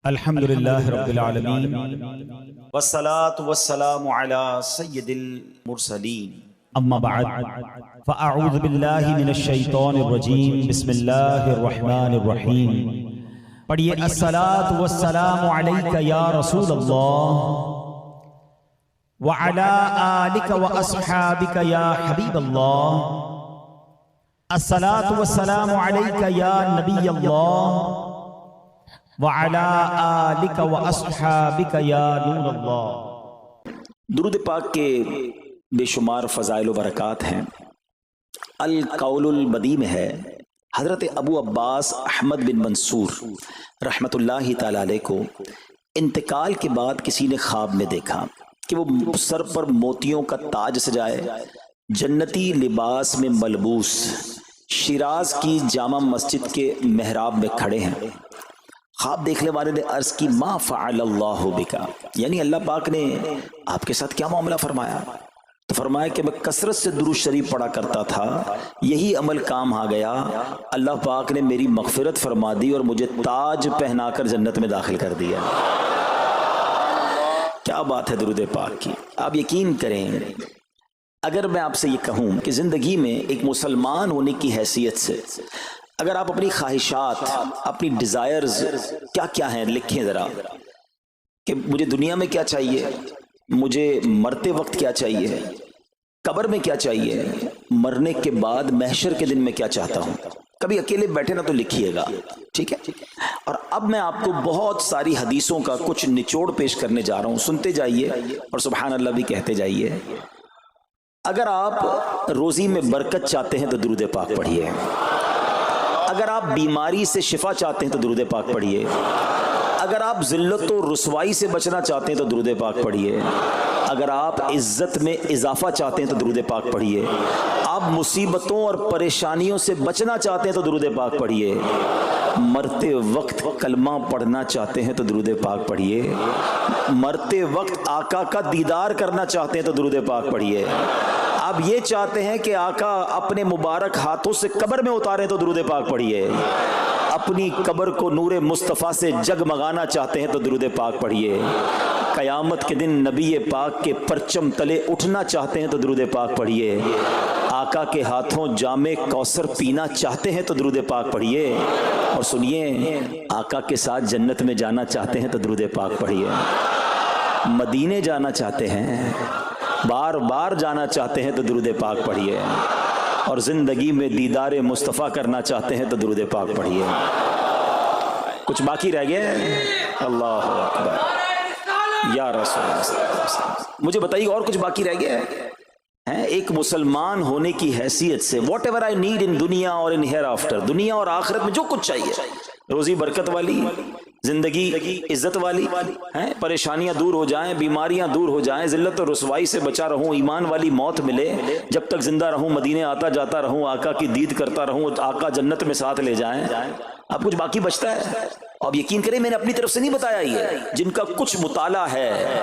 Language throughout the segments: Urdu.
الحمدللہ رب العالمین والصلاة والسلام علی سید المرسلین اما بعد فاعوذ باللہ من الشیطان الرجیم بسم اللہ الرحمن الرحیم پڑھیے الصلاة والسلام علیک یا رسول اللہ وعلی آلک واصحابک یا حبیب اللہ الصلاة والسلام علیک یا نبی اللہ وعلی آلک واصحابک یا نور اللہ۔ درود پاک کے بے شمار فضائل و برکات ہیں۔ القول البدیع میں ہے حضرت ابو عباس احمد بن منصور رحمت اللہ تعالی علیہ کو انتقال کے بعد کسی نے خواب میں دیکھا کہ وہ سر پر موتیوں کا تاج سجائے، جنتی لباس میں ملبوس، شیراز کی جامع مسجد کے محراب میں کھڑے ہیں۔ خواب دیکھنے والے نے عرض کی ما فعل اللہ بکا، یعنی اللہ پاک نے آپ کے ساتھ کیا معاملہ فرمایا؟ تو فرمایا کہ میں کثرت سے درود شریف پڑھا کرتا تھا، یہی عمل کام آ گیا، اللہ پاک نے میری مغفرت فرما دی اور مجھے تاج پہنا کر جنت میں داخل کر دیا۔ کیا بات ہے درود پاک کی! آپ یقین کریں، اگر میں آپ سے یہ کہوں کہ زندگی میں ایک مسلمان ہونے کی حیثیت سے اگر آپ اپنی خواہشات، اپنی ڈیزائرز کیا کیا ہیں لکھیں ذرا، کہ مجھے دنیا میں کیا چاہیے، مجھے مرتے وقت کیا چاہیے، قبر میں کیا چاہیے، مرنے کے بعد محشر کے دن میں کیا چاہتا ہوں، کبھی اکیلے بیٹھے نہ تو لکھیے گا، ٹھیک ہے؟ اور اب میں آپ کو بہت ساری حدیثوں کا کچھ نچوڑ پیش کرنے جا رہا ہوں، سنتے جائیے اور سبحان اللہ بھی کہتے جائیے۔ اگر آپ روزی میں برکت چاہتے ہیں تو درود پاک پڑھیے، اگر آپ بیماری سے شفا چاہتے ہیں تو درود پاک پڑھیے، اگر آپ ذلت و رسوائی سے بچنا چاہتے ہیں تو درود پاک پڑھیے، اگر آپ عزت میں اضافہ چاہتے ہیں تو درود پاک پڑھیے، آپ مصیبتوں اور پریشانیوں سے بچنا چاہتے ہیں تو درود پاک پڑھیے، مرتے وقت کلمہ پڑھنا چاہتے ہیں تو درود پاک پڑھیے، مرتے وقت آقا کا دیدار کرنا چاہتے ہیں تو درود پاک پڑھیے، آپ یہ چاہتے ہیں کہ آقا اپنے مبارک ہاتھوں سے قبر میں اتاریں تو درود پاک پڑھیے، اپنی قبر کو نور مصطفیٰ سے جگمگانا چاہتے ہیں تو درود پاک پڑھیے، قیامت کے دن نبی پاک کے پرچم تلے اٹھنا چاہتے ہیں تو درود پاک پڑھیے، آقا کے ہاتھوں جام کوثر پینا چاہتے ہیں تو درود پاک پڑھیے، اور سنیے آقا کے ساتھ جنت میں جانا چاہتے ہیں تو درود پاک پڑھیے، مدینے جانا چاہتے ہیں، بار بار جانا چاہتے ہیں تو درود پاک پڑھیے، اور زندگی میں دیدار مصطفیٰ کرنا چاہتے ہیں تو درود پاک پڑھیے۔ کچھ باقی رہ گیا؟ اللہ اکبر یا رسول اللہ، مجھے بتائیے اور کچھ باقی رہ گیا ہے؟ ایک مسلمان ہونے کی حیثیت سے what ever I need in دنیا اور ان ہیئر آفٹر، دنیا اور آخرت میں جو کچھ چاہیے، روزی برکت والی، زندگی عزت والی، پریشانیاں دور ہو جائیں، بیماریاں دور ہو جائیں، ذلت و رسوائی سے بچا رہوں، ایمان والی موت ملے، جب تک زندہ رہوں مدینے آتا جاتا رہوں، آقا کی دید کرتا رہوں، آقا جنت میں ساتھ لے جائیں۔ اب کچھ باقی بچتا ہے؟ اب یقین کریں میں نے اپنی طرف سے نہیں بتایا، یہ جن کا کچھ مطالعہ ہے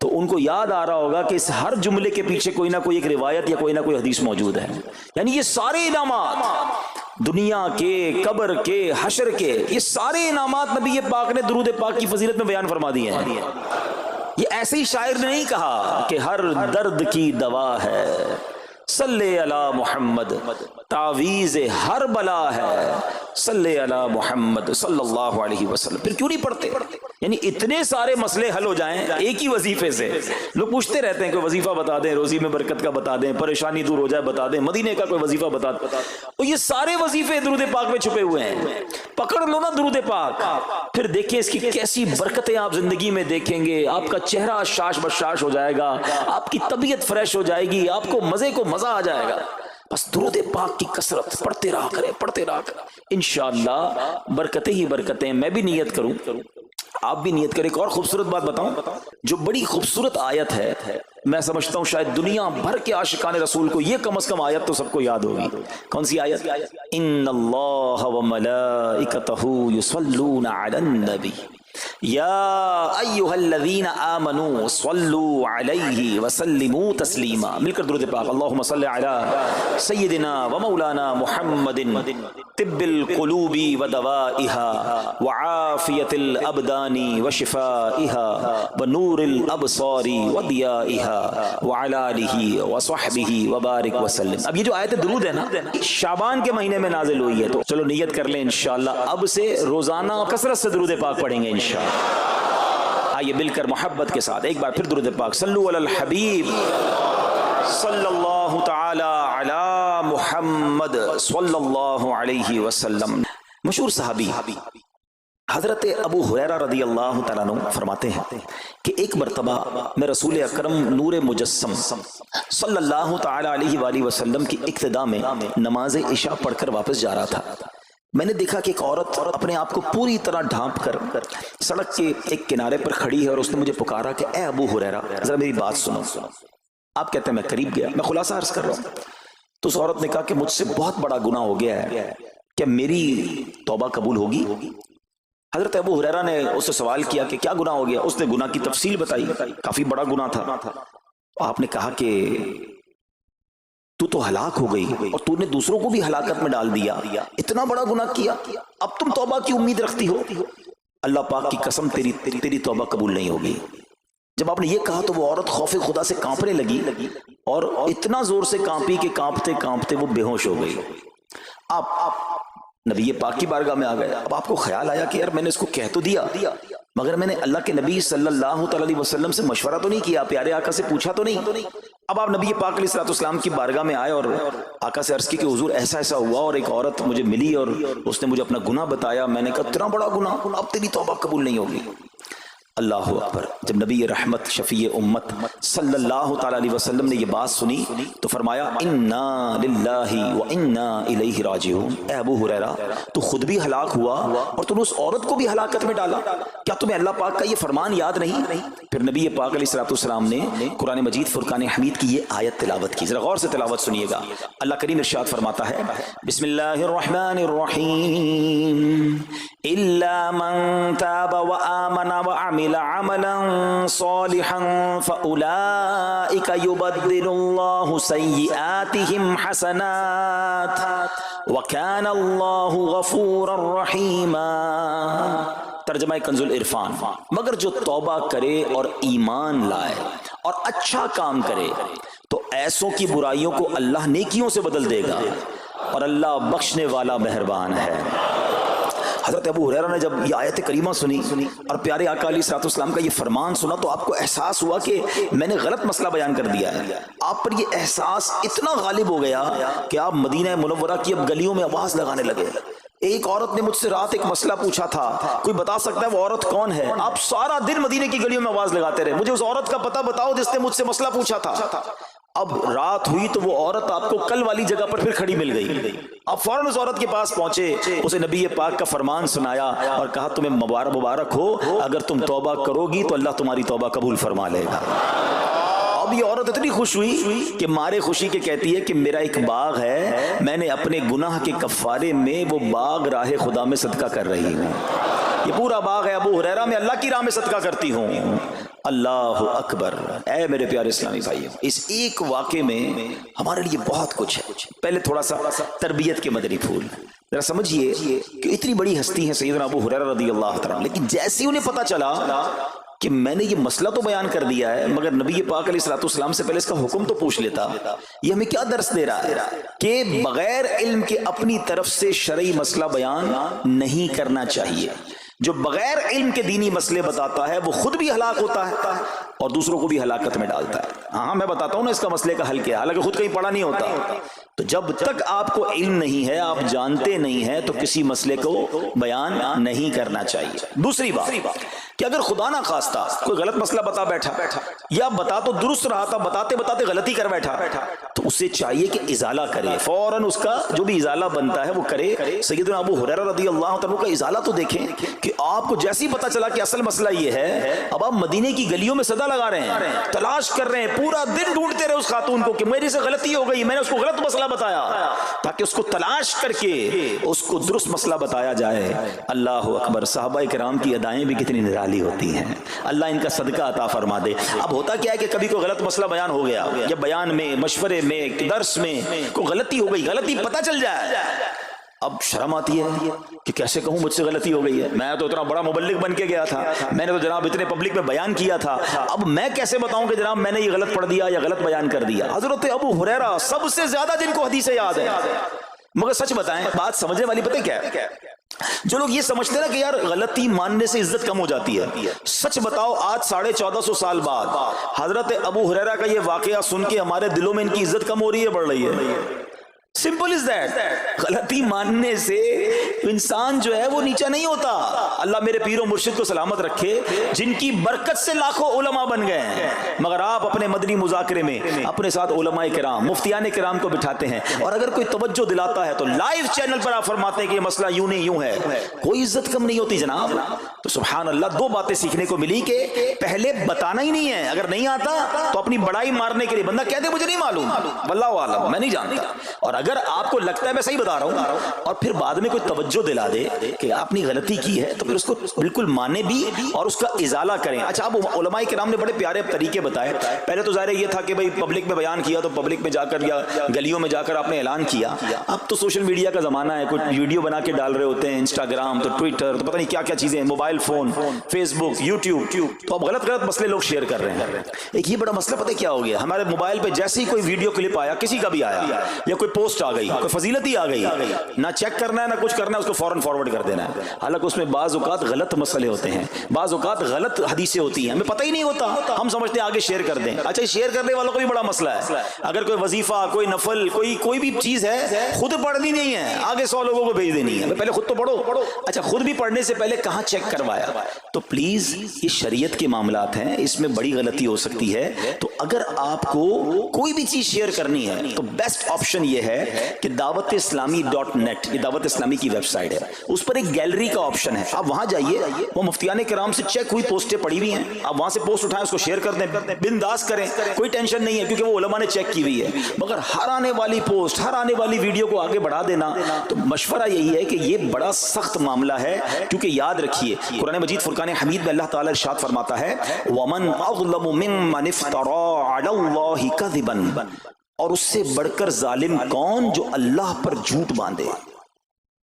تو ان کو یاد آ رہا ہوگا کہ اس ہر جملے کے پیچھے کوئی نہ کوئی ایک روایت یا کوئی نہ کوئی حدیث موجود ہے، یعنی یہ سارے انعامات دنیا کے، قبر کے، حشر کے، یہ سارے انعامات نبی پاک نے درود پاک کی فضیلت میں بیان فرما دیے ہیں۔ یہ ایسے ہی شاعر نے نہیں کہا کہ ہر درد کی دوا ہے، صلی علی محمد، تعویذ ہر بلا ہے، صلی علی محمد صلی اللہ علیہ وسلم۔ پھر کیوں نہیں پڑھتے؟ یعنی اتنے سارے مسئلے حل ہو جائیں ایک ہی وظیفے سے۔ لوگ پوچھتے رہتے ہیں کوئی وظیفہ بتا دیں، روزی میں برکت کا بتا دیں، پریشانی دور ہو جائے بتا دیں، مدینے کا کوئی وظیفہ بتا دیں، اور یہ سارے وظیفے درود پاک میں چھپے ہوئے ہیں۔ پکڑ لو نا درود پاک، پھر دیکھیں اس کی کیسی برکتیں آپ زندگی میں دیکھیں گے، آپ کا چہرہ شاش بشاش ہو جائے گا، آپ کی طبیعت فریش ہو جائے گی، آپ کو مزے کو مزہ آ جائے گا۔ بس درود پاک کی کثرت پڑھتے رہا کریں، پڑھتے رہا کریں، انشاءاللہ برکتیں ہی برکتیں۔ میں بھی نیت کروں، آپ بھی نیت کریں۔ ایک اور خوبصورت بات بتاؤں، جو بڑی خوبصورت آیت ہے، میں سمجھتا ہوں شاید دنیا بھر کے عاشقان رسول کو یہ کم از کم آیت تو سب کو یاد ہوگی۔ کون سی آیت؟ ان اللہ وملائکتہ یصلون علی النبی یا ایھا الذین آمنوا صلوا علیہ وسلموا تسلیما. مل کر درود پاک. اللہم صل علی سیدنا و مولانا محمد طب القلوب ودوائها وعافیت الابدان وشفائها ونور الابصار وضیائها وعلی آلہ وصحبہ وبارک وسلم. اب یہ جو آیت درود ہے نا شعبان کے مہینے میں نازل ہوئی ہے، تو چلو نیت کر لیں انشاءاللہ اب سے روزانہ کثرت سے درود پاک پڑھیں گے انشاءاللہ. آئیے مل کر محبت کے ساتھ ایک بار پھر درود پاک. صلو علی الحبیب صلی اللہ تعالی علی محمد صلی اللہ علیہ وسلم. مشہور صحابی حضرت ابو ہریرہ رضی اللہ تعالیٰ عنہ فرماتے ہیں کہ ایک مرتبہ میں رسول اکرم نور مجسم صلی اللہ تعالی علیہ وآلہ وسلم کی اقتداء میں نماز عشاء پڑھ کر واپس جا رہا تھا. میں نے دیکھا کہ ایک عورت اپنے آپ کو پوری طرح ڈھانپ کر سڑک کے ایک کنارے پر کھڑی ہے اور اس نے مجھے پکارا کہ اے ابو ہریرہ ذرا میری بات سنو. آپ کہتے ہیں میں قریب گیا، میں خلاصہ عرض کر رہا ہوں. تو اس عورت نے کہا کہ مجھ سے بہت بڑا گناہ ہو گیا ہے، کیا میری توبہ قبول ہوگی؟ حضرت ابو ہریرہ نے اس سے سوال کیا کہ کیا گناہ ہو گیا؟ اس نے گناہ کی تفصیل بتائی، کافی بڑا گناہ تھا. آپ نے کہا کہ تو ہلاک ہو گئی اور تو نے دوسروں کو بھی ہلاکت میں ڈال دیا، اتنا بڑا گناہ کیا، اب تم توبہ کی امید رکھتی ہو؟ اللہ پاک کی قسم تیری توبہ قبول نہیں ہوگی. جب آپ نے یہ کہا تو وہ عورت خوف خدا سے کانپنے لگی اور اتنا زور سے کانپی کہ کانپتے کانپتے وہ بے ہوش ہو گئی. آپ نبی پاک کی بارگاہ میں آ گئے. اب آپ کو خیال آیا کہ یار میں نے اس کو کہہ تو دیا مگر میں نے اللہ کے نبی صلی اللہ علیہ وسلم سے مشورہ تو نہیں کیا، پیارے آقا سے پوچھا تو نہیں. اب آپ نبی پاک علیہ السلام کی بارگاہ میں آئے اور آقا سے عرض کی کہ حضور ایسا ہوا اور ایک عورت مجھے ملی اور اس نے مجھے اپنا گناہ بتایا. میں نے کہا اتنا بڑا گناہ، اب تیری توبہ قبول نہیں ہوگی. اللہ اکبر. جب نبی رحمت شفیع امت صلی اللہ تعالی علیہ وسلم نے یہ بات سنی تو فرمایا انا للہ و انا الیہ راجعون. اے ابو ہریرہ تو خود بھی ہلاک ہوا اور تم نے اس عورت کو بھی ہلاکت میں ڈالا، کیا تمہیں اللہ پاک کا یہ فرمان یاد نہیں؟ پھر نبی پاک علیہ السلام نے قرآن مجید فرقان حمید کی یہ آیت تلاوت کی. ذرا غور سے تلاوت سنیے گا. اللہ کریم ارشاد فرماتا ہے بسم اللہ الرحمن الرحیم الا من تاب وآمن وعمل عملا صالحا فأولئك يبدل الله سيئاتهم حسنات وكان الله غفورا رحيما. ترجمہ کنز العرفان. مگر جو توبہ کرے اور ایمان لائے اور اچھا کام کرے تو ایسوں کی برائیوں کو اللہ نیکیوں سے بدل دے گا اور اللہ بخشنے والا مہربان ہے. حضرت ابو ہریرہ نے جب یہ آیت کریمہ سنی اور پیارے آقا علیہ السلام کا یہ فرمان سنا تو آپ کو احساس ہوا کہ میں نے غلط مسئلہ بیان کر دیا ہے. آپ پر یہ احساس اتنا غالب ہو گیا کہ آپ مدینہ منورہ کی اب گلیوں میں آواز لگانے لگے. ایک عورت نے مجھ سے رات ایک مسئلہ پوچھا تھا، کوئی بتا سکتا ہے وہ عورت کون ہے؟ آپ سارا دن مدینے کی گلیوں میں آواز لگاتے رہے مجھے اس عورت کا پتہ بتاؤ جس نے مجھ سے مسئلہ پوچھا تھا. اب رات ہوئی تو وہ عورت آپ کو کل والی جگہ پر پھر کھڑی مل گئی. آپ فوراً اس عورت کے پاس پہنچے، اسے نبی پاک کا فرمان سنایا اور کہا تمہیں مبارک ہو، اگر تم توبہ کرو گی تو اللہ تمہاری توبہ قبول فرما لے گا. اب یہ عورت اتنی خوش ہوئی کہ مارے خوشی کے کہتی ہے کہ میرا ایک باغ ہے، میں نے اپنے گناہ کے کفارے میں وہ باغ راہ خدا میں صدقہ کر رہی ہوں. یہ پورا باغ ہے ابو ہریرہ میں اللہ کی راہ میں صدقہ کرتی ہوں. اللہ اکبر. اے میرے پیارے اسلامی بھائیوں، اس ایک واقعے میں ہمارے لیے بہت کچھ ہے. پہلے تھوڑا سا تربیت کے مدنی پھول ذرا سمجھیے کہ اتنی بڑی ہستی ہیں سیدنا ابو ہریرہ رضی اللہ تعالیٰ، لیکن جیسے انہیں پتا چلا کہ میں نے یہ مسئلہ تو بیان کر دیا ہے مگر نبی پاک علیہ السلام سے پہلے اس کا حکم تو پوچھ لیتا. یہ ہمیں کیا درس دے رہا ہے کہ بغیر علم کے اپنی طرف سے شرعی مسئلہ بیان نہیں کرنا چاہیے. جو بغیر علم کے دینی مسئلے بتاتا ہے وہ خود بھی ہلاک ہوتا ہے اور دوسروں کو بھی ہلاکت میں ڈالتا ہے. ہاں میں بتاتا ہوں نا اس کا مسئلے کا حل کیا ہے، حالانکہ خود کہیں پڑھا نہیں ہوتا. تو جب تک آپ کو علم نہیں ہے، آپ جانتے نہیں ہیں، تو کسی مسئلے کو بیان نہیں کرنا چاہیے. دوسری بات کہ اگر خدا نہ خواستہ کوئی غلط مسئلہ بتا بیٹھا یا بتا تو درست رہا تھا بتاتے بتاتے غلطی کر بیٹھا تو اسے چاہیے کہ ازالہ کرے، فوراً اس کا جو بھی ازالہ بنتا ہے وہ کرے. سیدنا ابو ہریرہ رضی اللہ عنہ کا ازالہ تو دیکھیں کہ آپ کو جیسے ہی پتا چلا کہ اصل مسئلہ یہ ہے، اب آپ مدینے کی گلیوں میں صدا لگا رہے ہیں، تلاش کر رہے ہیں، پورا دن ڈھونڈتے رہے اس خاتون کو کہ میری سے غلطی ہو گئی، میں نے اس کو غلط مسئلہ بتایا، تاکہ اس کو تلاش کر کے اس کو درست مسئلہ بتایا جائے۔ اللہ اکبر، صحابہ کرام کی ادائیں بھی کتنی نرالی ہوتی ہیں، اللہ ان کا صدقہ عطا فرما دے۔ اب ہوتا کیا ہے کہ کبھی کوئی غلط مسئلہ بیان ہو گیا، یا بیان میں، مشورے میں، درس میں کوئی غلطی ہو گئی، غلطی پتہ چل جائے، اب شرم آتی ہے کہ کیسے کہوں مجھ سے غلطی ہو گئی ہے، میں تو اتنا بڑا مبلغ بن کے گیا تھا، میں نے تو جناب اتنے پبلک میں بیان کیا تھا، اب میں کیسے بتاؤں کہ جناب میں نے یہ غلط پڑھ دیا یا غلط بیان کر دیا۔ حضرت ابو ہریرہ سب سے زیادہ جن کو حدیثیں یاد ہے، مگر سچ بتائیں، بات سمجھنے والی پتہ کیا ہے، جو لوگ یہ سمجھتے ہیں نا کہ یار غلطی ماننے سے عزت کم ہو جاتی ہے، سچ بتاؤ آج 1450 سال بعد حضرت ابو ہریرہ کا یہ واقعہ سن کے ہمارے دلوں میں ان کی عزت کم ہو رہی ہے، بڑھ رہی ہے؟ Simple is that. غلطی ماننے سے انسان جو ہے وہ نیچا نہیں ہوتا۔ اللہ میرے پیر و مرشد کو سلامت رکھے، جن کی برکت سے لاکھوں علماء بن گئے ہیں، مگر آپ اپنے مدنی مذاکرے میں اپنے ساتھ علماء کرام، مفتیان کرام کو بٹھاتے ہیں، اور اگر کوئی توجہ دلاتا ہے تو لائیو چینل پر آپ فرماتے ہیں کہ یہ مسئلہ یوں نہیں یوں ہے، کوئی عزت کم نہیں ہوتی جناب۔ تو سبحان اللہ، دو باتیں سیکھنے کو ملی کہ پہلے بتانا ہی نہیں ہے، اگر نہیں آتا تو اپنی بڑائی مارنے کے لیے بندہ کہتے مجھے نہیں معلوم، واللہ عالم میں نہیں جانتا، اور اگر آپ کو لگتا ہے میں صحیح بتا رہا ہوں اور پھر بعد میں کوئی توجہ دلا دے کہ آپ نے غلطی کی ہے، تو پھر اس کو بالکل مانے بھی اور اس کا ازالہ کریں۔ اچھا، اب علماء کرام نے بڑے پیارے طریقے بتائے۔ پہلے تو ظاہر یہ تھا کہ بھائی پبلک میں بیان کیا تو پبلک میں جا کر یا گلیوں میں جا کر آپ نے اعلان کیا، اب تو سوشل میڈیا کا زمانہ ہے، کوئی ویڈیو بنا کے ڈال رہے ہوتے ہیں، انسٹاگرام تو ٹویٹر تو پتہ نہیں کیا کیا چیزیں، موبائل فون، فیس بک، یوٹیوب، تو اب غلط غلط مسئلے لوگ شیئر کر رہے ہیں۔ ایک یہ بڑا مسئلہ پتہ کیا ہو گیا، ہمارے موبائل پہ جیسے ہی کوئی ویڈیو کلپ آیا، کسی کا بھی آیا، یا کوئی پوسٹ آ گئی، کوئی فضیلت ہی آ گئی، نہ چیک کرنا ہے نہ کچھ کرنا ہے، اس کو فوراً فارورڈ کر دینا ہے۔ حالانکہ اس میں بعض اوقات غلط مسئلے ہوتے ہیں، بعض اوقات غلط حدیثیں ہوتی ہیں، ہمیں پتہ ہی نہیں ہوتا، ہم سمجھتے ہیں آگے شیئر کر دیں۔ اچھا، شیئر کرنے والوں کا بھی بڑا مسئلہ ہے، اگر کوئی وظیفہ، کوئی نفل، کوئی بھی چیز ہے، خود پڑھنی نہیں ہے، آگے 100 لوگوں کو بھیج دینی ہے، پہلے خود تو پڑھو۔ اچھا، خود بھی پڑھنے سے پہلے کہاں چیک کروایا؟ تو پلیز یہ شریعت کے معاملات ہیں، اس میں بڑی غلطی ہو سکتی ہے۔ تو اگر آپ کو کوئی بھی چیز شیئر کرنی ہے تو بیسٹ آپشن یہ ہے کہ دعوت اسلامی .net، یہ دعوت اسلامی کی ویب سائٹ ہے، اس پر ایک گیلری کا آپشن ہے، آپ وہاں جائیے، وہ مفتیان کرام سے چیک ہوئی پوسٹیں پڑی ہوئی ہیں، آپ وہاں سے پوسٹ اٹھائیں، اس کو شیئر کر دیں، بنداز کریں، کوئی ٹینشن نہیں ہے، کیونکہ وہ علماء نے چیک کی ہوئی ہے۔ مگر ہر آنے والی پوسٹ، ہر آنے والی ویڈیو کو آگے بڑھا دینا، تو مشورہ یہی ہے کہ یہ بڑا سخت معاملہ ہے، کیونکہ یاد رکھیے قرآن مجید فرقان حمید میں اللہ تعالیٰ ارشاد فرماتا ہے وَمَنْ أَظْلَمُ مِمَّنِ افْتَرَىٰ عَلَى اللَّهِ كَذِبًا، اور اس سے بڑھ کر ظالم کون جو اللہ پر جھوٹ باندھے۔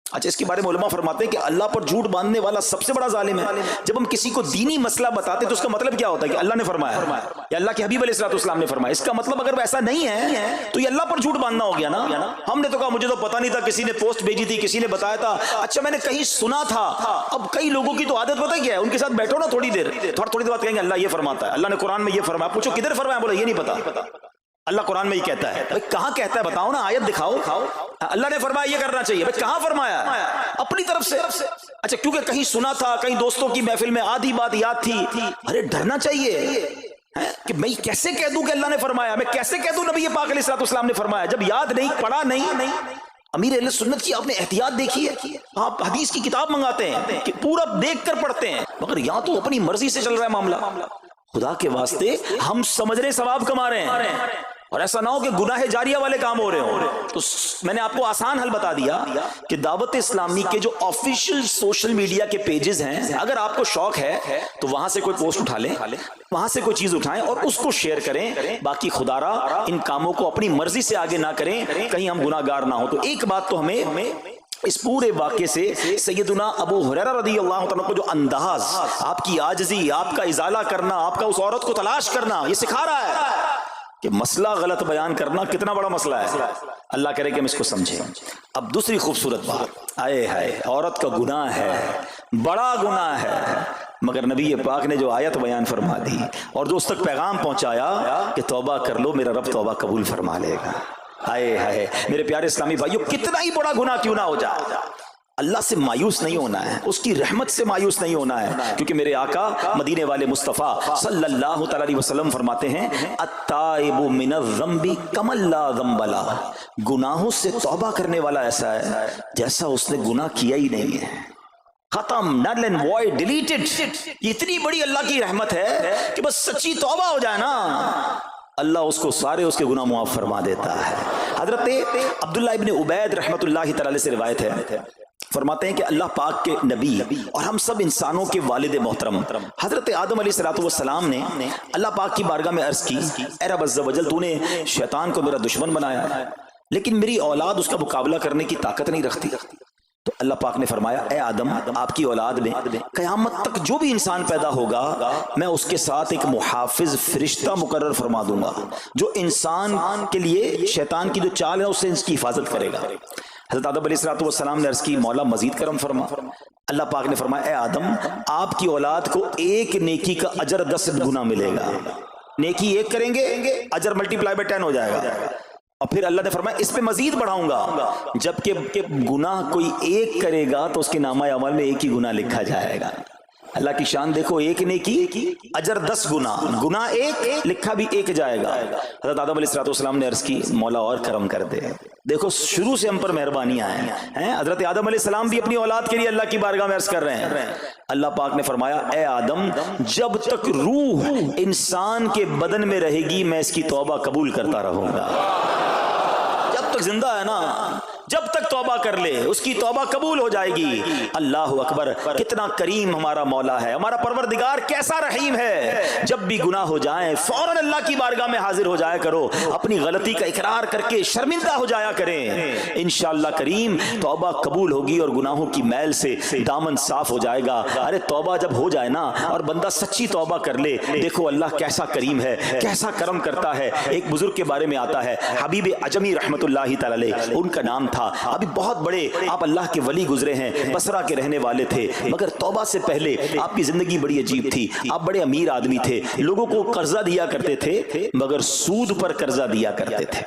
اچھا، اس کے بارے میں علماء فرماتے ہیں کہ اللہ پر جھوٹ باندھنے والا سب سے بڑا ظالم ہے۔ جب ہم کسی کو دینی مسئلہ بتاتے تو اس کا مطلب کیا ہوتا ہے کہ اللہ نے فرمایا یا اللہ کے حبیب علیہ السلام نے فرمایا، اس کا مطلب اگر ایسا نہیں ہے تو یہ اللہ پر جھوٹ باندھنا ہو گیا نا۔ ہم نے تو کہا مجھے تو پتہ نہیں تھا، کسی نے پوسٹ بھیجی تھی، کسی نے بتایا تھا، اچھا میں نے کہیں سنا تھا۔ اب کئی لوگوں کی تو عادت پتہ کیا ہے، ان کے ساتھ بیٹھو نا تھوڑی دیر، تھوڑی دیر بعد کہیں گے اللہ یہ فرماتا ہے، اللہ نے قرآن میں یہ فرمایا، پوچھو کدھر فرمایا، بولا یہ نہیں پتا، اللہ قرآن میں یہ کہتا ہے۔ کہاں کہتا ہے بتاؤ نا، آیت دکھاؤ، اللہ نے فرمایا یہ کرنا چاہیے، کہاں فرمایا؟ اپنی طرف سے۔ اچھا، کیونکہ کہیں سنا تھا، کہیں دوستوں کی محفل میں آدھی بات یاد تھی، ارے ڈرنا چاہیے کہ میں کیسے کہہ دوں کہ اللہ نے فرمایا، میں کیسے کہہ دوں نبی پاک علیہ السلام نے فرمایا، جب یاد نہیں، پڑھا نہیں۔ امیر اہل سنت کی آپ نے احتیاط دیکھی ہے، آپ حدیث کی کتاب منگاتے ہیں کہ پورا دیکھ کر پڑھتے ہیں، مگر یہاں تو اپنی مرضی سے چل رہا ہے معاملہ۔ خدا کے واسطے ہم سمجھ رہے ثواب کما رہے ہیں، اور ایسا نہ ہو کہ گناہ جاریہ والے کام ہو رہے ہوں۔ تو میں نے آپ کو آسان حل بتا دیا کہ دعوت اسلامی کے جو آفیشیل سوشل میڈیا کے پیجز ہیں، اگر آپ کو شوق ہے تو وہاں سے کوئی پوسٹ اٹھا لیں، وہاں سے کوئی چیز اٹھائیں اور اس کو شیئر کریں۔ باقی خدا را ان کاموں کو اپنی مرضی سے آگے نہ کریں، کہیں ہم گناہ گار نہ ہو۔ تو ایک بات تو ہمیں اس پورے واقعے سے سیدنا ابو ہریرہ رضی اللہ تعالیٰ کو جو انداز، آپ کی عاجزی، آپ کا ازالہ کرنا، آپ کا اس عورت کو تلاش کرنا، یہ سکھا رہا ہے کہ مسئلہ غلط بیان کرنا کتنا بڑا مسئلہ ہے۔ اللہ کرے کہ ہم اس کو سمجھیں۔ اب دوسری خوبصورت بات، آئے ہائے، عورت کا گناہ ہے، بڑا گناہ ہے، مگر نبی پاک نے جو آیت بیان فرما دی اور جو اس تک پیغام پہنچایا کہ توبہ کر لو، میرا رب توبہ قبول فرما لے گا۔ آئے ہائے میرے پیارے اسلامی بھائیو، کتنا ہی بڑا گناہ کیوں نہ ہو جائے، اللہ سے مایوس نہیں ہونا ہے، اس کی رحمت سے مایوس نہیں ہونا ہے، کیونکہ میرے آقا مدینے والے مصطفیٰ صلی اللہ تعالی علیہ وسلم فرماتے ہیں التائب من الذنب کمن لا ذنب لہ، گناہوں سے توبہ کرنے والا ایسا ہے جیسا اس نے گناہ کیا ہی نہیں ہے۔ ختم, null and void, deleted. یہ اتنی بڑی اللہ کی رحمت ہے کہ بس سچی توبہ ہو جائے نا, اللہ اس کو سارے اس کے گناہ معاف فرما دیتا ہے. حضرت عبداللہ ابن عبید رحمت اللہ تعالی سے روایت ہے, فرماتے ہیں کہ اللہ پاک کے نبی اور ہم سب انسانوں کے والد محترم حضرت آدم علیہ السلام نے اللہ پاک کی بارگاہ میں عرض کی, اے رب عز و جل, تو نے شیطان کو میرا دشمن بنایا ہے لیکن میری اولاد اس کا مقابلہ کرنے کی طاقت نہیں رکھتی. تو اللہ پاک نے فرمایا, اے آدم, آپ کی اولاد میں قیامت تک جو بھی انسان پیدا ہوگا میں اس کے ساتھ ایک محافظ فرشتہ مقرر فرما دوں گا جو انسان کے لیے شیطان کی جو چال ہے اس سے اس کی حفاظت کرے گا. حضرت آدم علیہ السلام نے عرض کی, مولا مزید کرم فرما. اللہ پاک نے فرمایا, اے آدم, آپ کی اولاد کو ایک نیکی کا اجر 10 گنا ملے گا. نیکی ایک کریں گے, اجر ملٹیپلائی بائی 10 ہو جائے گا. اور پھر اللہ نے فرمایا اس پہ مزید بڑھاؤں گا, جبکہ گناہ کوئی ایک کرے گا تو اس کے نامہ اعمال میں ایک ہی گناہ لکھا جائے گا. اللہ کی شان دیکھو, ایک نیکی اجر 10 گنا, گناہ ایک لکھا بھی ایک جائے گا. حضرت آدم علیہ السلام نے عرض کی, مولا اور کرم کر دے. دیکھو شروع سے ہم پر مہربانیاں ہیں. حضرت آدم علیہ السلام بھی اپنی اولاد کے لیے اللہ کی بارگاہ میں عرض کر رہے ہیں. اللہ پاک نے فرمایا, اے آدم, جب تک روح انسان کے بدن میں رہے گی میں اس کی توبہ قبول کرتا رہوں گا. جب تک زندہ ہے نا, جب تک توبہ کر لے اس کی توبہ قبول ہو جائے گی. اللہ اکبر, کتنا کریم ہمارا مولا ہے, ہمارا پروردگار کیسا رحیم ہے. جب بھی گناہ ہو جائیں فوراً اللہ کی بارگاہ میں حاضر ہو جایا کرو, اپنی غلطی کا اقرار کر کے شرمندہ ہو جایا کریں. انشاءاللہ کریم توبہ قبول ہوگی اور گناہوں کی میل سے دامن صاف ہو جائے گا. ارے توبہ جب ہو جائے نا اور بندہ سچی توبہ کر لے, دیکھو اللہ کیسا کریم ہے, کیسا کرم کرتا ہے. ایک بزرگ کے بارے میں آتا ہے, حبیب عجمی رحمت اللہ تعالی, ان کا نام تھا. ابھی بہت بڑے آپ اللہ کے ولی گزرے ہیں, بصرہ کے رہنے والے تھے, مگر توبہ سے پہلے آپ کی زندگی بڑی عجیب تھی. آپ بڑے امیر آدمی تھے, لوگوں کو قرضہ دیا کرتے تھے مگر سود پر قرضہ دیا کرتے تھے,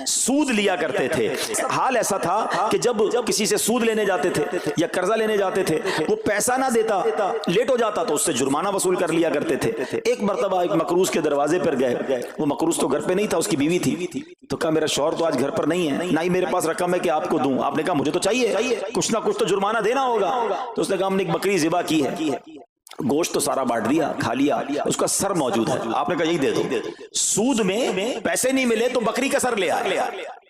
سود لیا کرتے تھے. حال ایسا تھا کہ جب کسی سے سود لینے جاتے تھے یا قرضہ لینے جاتے تھے, وہ پیسہ نہ دیتا, لیٹ ہو جاتا تو اس سے جرمانہ وصول کر لیا کرتے تھے. ایک مرتبہ ایک مقروض کے دروازے پر گئے, وہ مقروض تو گھر پہ نہیں تھا, اس کی بیوی تھی. تو کہا میرا شوہر تو آج گھر پر نہیں ہے, نہ ہی میرے پاس رقم ہے کہ آپ کو دوں. آپ نے کہا مجھے تو چاہیے, کچھ نہ کچھ تو جرمانہ دینا ہوگا. تو اس نے کہا ہم نے ایک بکری ذبح کی ہے, گوشت تو سارا بانٹ دیا, کھا لیا, اس کا سر موجود ہے. آپ نے کہا یہی دے دو. سود میں پیسے نہیں ملے تو بکری کا سر لے آئے.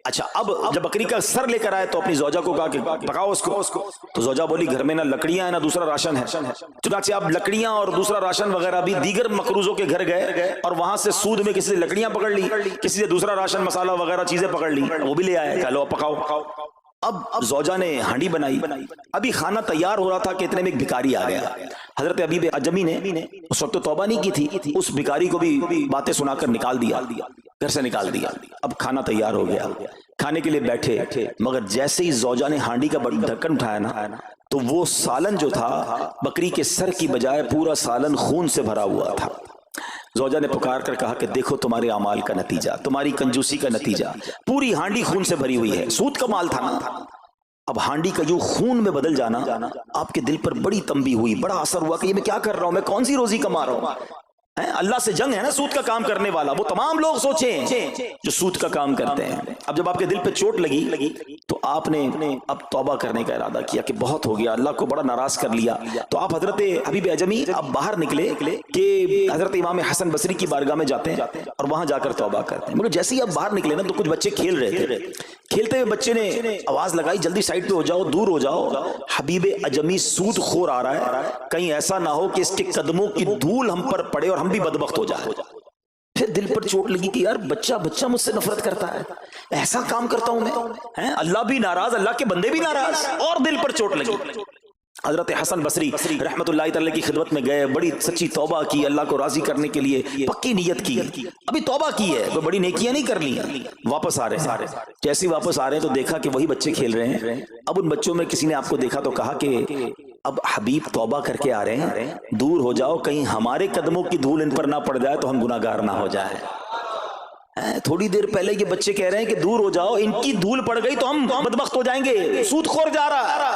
اچھا, اب جب بکری کا سر لے کر آئے تو اپنی زوجہ کو کہا کہ پکاؤ اس کو. تو زوجہ بولی گھر میں نہ لکڑیاں ہیں نہ دوسرا راشن ہے. چنانچہ اب لکڑیاں اور دوسرا راشن وغیرہ بھی دیگر مقروضوں کے گھر گئے اور وہاں سے سود میں کسی سے لکڑیاں پکڑ لی, کسی سے دوسرا راشن مسالہ وغیرہ چیزیں پکڑ لی, وہ بھی لے آئے. چلو پکاؤ. اب زوجہ نے ہانڈی بنائی, ابھی کھانا تیار ہو رہا تھا کہ اتنے میں ایک بھکاری آ گیا. حضرت حبیب عجمی نے اس وقت تو توبہ نہیں کی تھی, اس بھکاری کو بھی باتیں سنا کر نکال دیا, گھر سے نکال دیا. اب کھانا تیار ہو گیا, کھانے کے لیے بیٹھے, مگر جیسے ہی زوجہ نے ہانڈی کا ڈھکن اٹھایا نا تو وہ سالن جو تھا بکری کے سر کی بجائے پورا سالن خون سے بھرا ہوا تھا. زوجہ نے پکار کر کہا کہ دیکھو تمہارے اعمال کا نتیجہ, تمہاری کنجوسی کا نتیجہ, پوری ہانڈی خون سے بھری ہوئی ہے. سود کا مال تھا نا. اب ہانڈی کا یوں خون میں بدل جانا آپ کے دل پر بڑی تنبیہ ہوئی, بڑا اثر ہوا کہ یہ میں کیا کر رہا ہوں, میں کون سی روزی کما رہا ہوں. اللہ سے جنگ ہے نا سود کا کام کرنے والا, وہ تمام لوگ سوچیں جو سود کا کام کرتے ہیں. اب جب آپ کے دل پہ چوٹ لگی تو آپ نے اب توبہ کرنے کا ارادہ کیا کہ بہت ہو گیا, اللہ کو بڑا ناراض کر لیا. تو آپ حضرت حبیب عجمی اب باہر نکلے کہ حضرت امام حسن بصری کی بارگاہ میں جاتے ہیں اور وہاں جا کر توبہ کرتے ہیں. مگر جیسے ہی اب باہر نکلے نا تو کچھ بچے کھیل رہے تھے. کھیلتے ہوئے بچے نے آواز لگائی, جلدی سائڈ پہ ہو جاؤ, دور ہو جاؤ, حبیب عجمی سود خور آ رہا ہے, کہیں ایسا نہ ہو کہ اس کے قدموں کی دھول ہم پر پڑے اور ہم بھی بدبخت ہو جائے. پھر دل پر چوٹ لگی کہ یار بچہ مجھ سے نفرت کرتا ہے, ایسا کام کرتا ہوں میں, اللہ بھی ناراض, اللہ کے بندے بھی ناراض, اور دل پر چوٹ لگی. حضرت حسن بصری رحمت اللہ تعالی کی خدمت میں گئے, بڑی سچی توبہ کی, اللہ کو راضی کرنے کے لیے پکی نیت کی. ابھی توبہ کی ہے, کوئی بڑی نیکیاں نہیں کر لی. واپس آ رہے ہیں, جیسے واپس آ رہے ہیں تو دیکھا کہ وہی بچے کھیل رہے ہیں. اب ان بچوں میں کسی نے آپ کو دیکھا تو کہا کہ اب حبیب توبہ کر کے آ رہے ہیں, دور ہو جاؤ, کہیں ہمارے قدموں کی دھول ان پر نہ پڑ جائے تو ہم گناہگار نہ ہو جائے. تھوڑی دیر پہلے یہ بچے کہہ رہے ہیں کہ دور ہو جاؤ, ان کی دھول پڑ گئی تو ہم بدبخت ہو جائیں گے, سود خور جا رہا.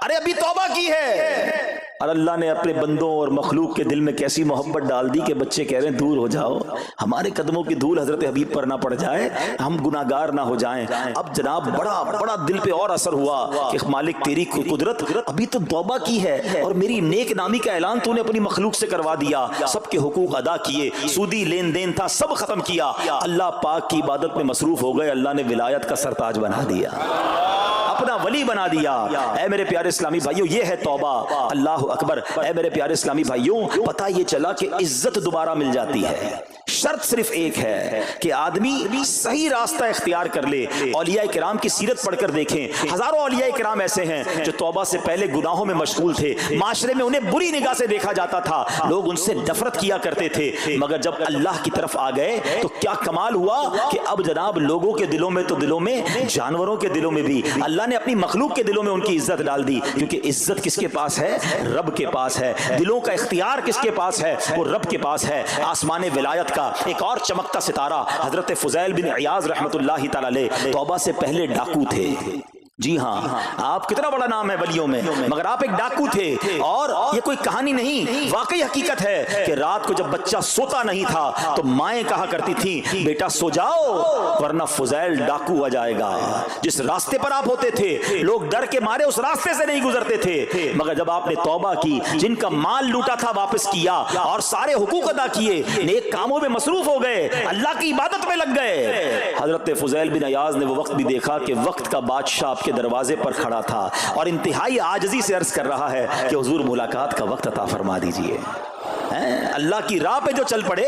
ارے ابھی توبہ کی ہے, اور اللہ نے اپنے بندوں اور مخلوق کے دل میں کیسی محبت ڈال دی کہ بچے کہہ رہے ہیں دور ہو جاؤ، ہمارے قدموں کی دھول حضرت حبیب پر نہ پڑ جائے، ہم گناہگار نہ ہو جائیں۔ اب جناب بڑا دل پہ اور اثر ہوا کہ مالک تیری قدرت، ابھی تو توبہ کی ہے اور میری نیک نامی کا اعلان تو نے اپنی مخلوق سے کروا دیا، سب کے حقوق ادا کیے، سودی لین دین تھا سب ختم کیا، اللہ پاک کی عبادت میں مصروف ہو گئے، اللہ نے ولایت کا سرتاج بنا دیا، اپنا ولی بنا دیا۔ اے میرے پیارے اسلامی بھائیوں، یہ ہے توبہ۔ اللہ اکبر۔ اے میرے پیارے اسلامی بھائیوں، پتہ یہ چلا کہ عزت دوبارہ مل جاتی ہے، شرط صرف ایک ہے کہ آدمی صحیح راستہ اختیار کر لے۔ اولیاء کرام کی سیرت پڑھ کر دیکھیں، ہزاروں اولیاء کرام ایسے ہیں جو توبہ سے پہلے گناہوں میں مشغول تھے، معاشرے میں انہیں بری نگاہ سے دیکھا جاتا تھا، لوگ ان سے نفرت کیا کرتے تھے، مگر جب اللہ کی طرف آ گئے تو کیا کمال ہوا کہ اب جناب لوگوں کے دلوں میں تو دلوں میں، جانوروں کے دلوں میں بھی اللہ نے اپنی مخلوق کے دلوں میں ان کی عزت ڈال دی، کیونکہ عزت کس کے پاس ہے؟ رب کے پاس ہے۔ دلوں کا اختیار کس کے پاس ہے؟ وہ رب کے پاس ہے۔ آسمان ولایت کا ایک اور چمکتا ستارہ حضرت فضیل بن عیاض رحمت اللہ تعالی علیہ توبہ سے پہلے ڈاکو تھے۔ جی ہاں، آپ کتنا بڑا نام ہے ولیوں میں، مگر آپ ایک ڈاکو تھے، اور یہ کوئی کہانی نہیں، واقعی حقیقت ہے کہ رات کو جب بچہ سوتا نہیں تھا تو مائیں کہا کرتی تھیں بیٹا سو جاؤ ورنہ فضیل ڈاکو آ جائے گا۔ جس راستے پر آپ ہوتے تھے لوگ ڈر کے مارے اس راستے سے نہیں گزرتے تھے، مگر جب آپ نے توبہ کی، جن کا مال لوٹا تھا واپس کیا اور سارے حقوق ادا کیے، نیک کاموں میں مصروف ہو گئے، اللہ کی عبادت میں لگ گئے، حضرت فضیل بن عیاض نے وہ وقت بھی دیکھا کہ وقت کا بادشاہ کے دروازے پر کھڑا تھا اور انتہائی عاجزی سے عرض کر رہا ہے کہ حضور ملاقات کا وقت عطا فرما دیجئے۔ اللہ کی راہ پہ جو چل پڑے،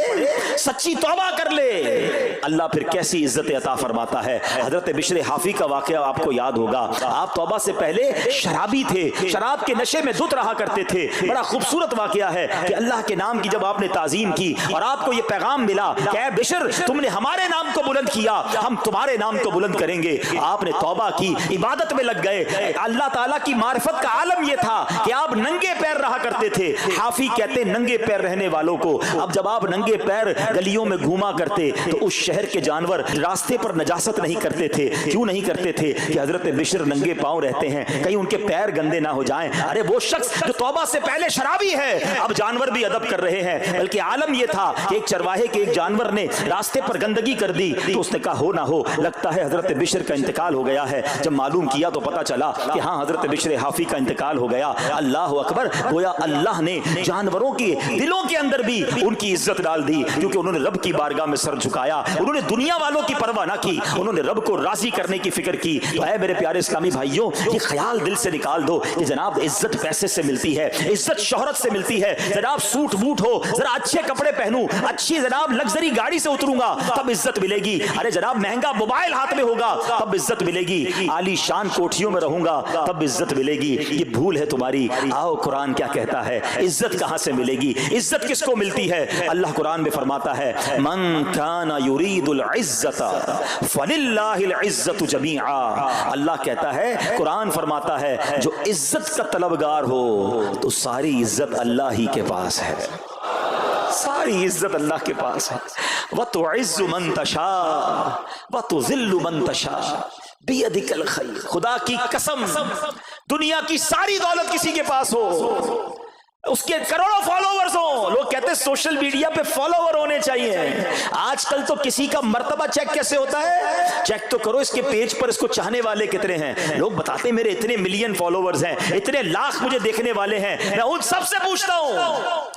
سچی توبہ کر لے، اللہ پھر کیسی عزت عطا فرماتا ہے۔ حضرت بشر حافی کا واقعہ آپ کو یاد ہوگا، آپ توبہ سے پہلے شرابی تھے، شراب کے نشے میں دھت رہا کرتے تھے۔ بڑا خوبصورت واقعہ ہے کہ اللہ کے نام کی جب آپ نے تعظیم کی اور آپ کو یہ پیغام ملا کہ اے بشر تم نے ہمارے نام کو بلند کیا، ہم تمہارے نام کو بلند کریں گے، آپ نے توبہ کی، عبادت میں لگ گئے۔ اللہ تعالیٰ کی معرفت کا عالم یہ تھا کہ آپ ننگے پیر رہا کرتے تھے۔ حافی کہتے ننگے پیر رہنے والوں کو، اب جب آپ ننگے پیر گلیوں میں گھوما کرتے تو اس شہر کے جانور راستے پر نجاست نہیں کرتے تھے۔ کیوں نہیں کرتے تھے؟ کہ حضرت بشر ننگے پاؤں رہتے ہیں، کہیں ان کے پیر گندے نہ ہو جائیں۔ ارے وہ شخص جو توبہ سے پہلے شرابی ہے، اب جانور بھی ادب کر رہے ہیں، بلکہ عالم یہ تھا کہ ایک چرواہے کے ایک جانور نے راستے پر گندگی کر دی تو اس نے کہا ہو نہ ہو لگتا ہے حضرت بشر کا انتقال ہو گیا ہے۔ جب معلوم کیا تو پتا چلا کہ ہاں حضرت بشر حافی کا انتقال ہو گیا۔ اللہ اکبر، گویا اللہ نے جانوروں کے دلوں کے اندر بھی ان کی عزت ڈال دی، کیونکہ انہوں نے رب کی بارگاہ میں سر جھکایا، انہوں نے دنیا والوں کی پرواہ نہ کی، انہوں نے رب کو راضی کرنے کی فکر کی۔ تو اے میرے پیارے اسلامی بھائیوں، یہ خیال دل سے نکال دو کہ جناب عزت پیسے سے ملتی ہے، عزت شہرت سے ملتی ہے، جناب سوٹ بوٹ ہو، ذرا اچھے کپڑے پہنوں، اچھی جناب لگژری گاڑی سے اتروں گا تب عزت ملے گی، ارے جناب مہنگا موبائل ہاتھ میں ہوگا تب عزت ملے گی، عالی شان کوٹھیوں میں رہوں گا تب عزت ملے گی۔ یہ بھول ہے تمہاری۔ آؤ قرآن کیا کہتا ہے، عزت کہاں سے ملے گی، عزت کس کو ملتی ہے؟ اللہ قرآن میں فرماتا ہے من کان یرید العزت فللہ العزت جمیعا۔ اللہ کہتا ہے، قرآن فرماتا ہے جو عزت کا طلبگار ہو تو ساری عزت اللہ ہی کے پاس ہے، ساری عزت اللہ کے پاس ہے۔ وَتُعِزُّ مَن تَشَاءُ وَتُذِلُّ مَن تَشَاءُ بِيَدِكَ الْخَيْرُ۔ خدا کی قسم، دنیا کی ساری دولت کسی کے پاس ہو، اس کے کروڑوں فالوورز ہوں، لوگ کہتے ہیں سوشل میڈیا پہ فالوور ہونے چاہیے۔ آج کل تو کسی کا مرتبہ چیک کیسے ہوتا ہے؟ چیک تو کرو اس کے پیج پر اس کو چاہنے والے کتنے ہیں۔ لوگ بتاتے ہیں میرے اتنے ملین فالوورز ہیں، اتنے لاکھ مجھے دیکھنے والے ہیں۔ میں ان سب سے پوچھتا ہوں